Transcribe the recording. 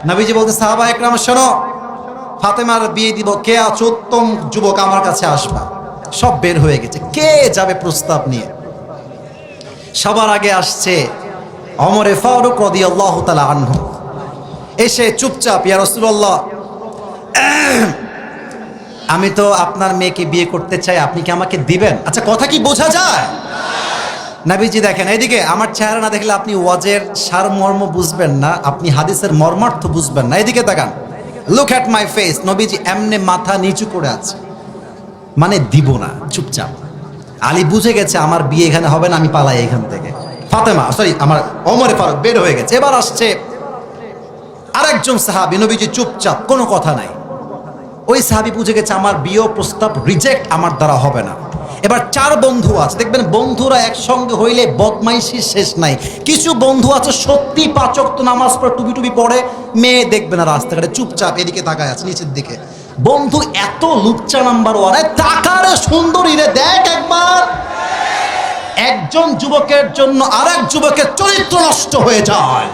নবীজি বলতে সাহাবা একরাম শোনো, ফাতেমার বিয়ে দিব, কে আছো উত্তম যুবক আমার কাছে আসবা। সব বের হয়ে গেছে, কে যাবে প্রস্তাব নিয়ে। সবার আগে আসছে ওমরে ফারুক রাদিয়াল্লাহু তাআলা আনহু। এসে চুপচাপ, ইয়া রাসূলুল্লাহ, আমি তো আপনার মেয়েকে বিয়ে করতে চাই, আপনি কি আমাকে দিবেন? আচ্ছা, কথা কি বোঝা যায়? নবীজি দেখেন এইদিকে, আমার চেহারা না দেখলে আপনি ওয়াজের সারমর্ম বুঝবেন না, আপনি হাদিসের মর্মার্থ বুঝবেন না। এদিকে তাকান, লুক অ্যাট মাই ফেস। নবীজি এমনে মাথা নিচু করে আছে, মানে দিব না, চুপচাপ। আলী বুঝে গেছে আমার বিয়ে এখানে হবে না, আমি পালাই এখান থেকে। ফাতেমা, সরি, আমার ওমরে ফারুক বের হয়ে গেছে। এবার আসছে আরেকজন সাহাবী, নবীজি চুপচাপ, কোনো কথা নাই। ওই সাহাবী বুঝে গেছে আমার বিয়ে প্রস্তাব রিজেক্ট, আমার দ্বারা হবে না। এবার চার বন্ধু আছে, দেখবেন বন্ধুরা একসঙ্গে হইলে বদমাইশির শেষ নাই। কিছু বন্ধু আছে সত্যি পাঁচ ওয়াক্ত নামাজ পড়ে, টুপি টুপি পড়ে, মেয়ে দেখবে না রাস্তাঘাটে, চুপচাপ এদিকে তাকায় আছে নিচের দিকে। বন্ধু এত লুচ্চা নাম্বার ওয়ান, তাকারে সুন্দরী রে, দেখ একবার। একজন যুবকের জন্য আরেক যুবকের চরিত্র নষ্ট হয়ে যায়।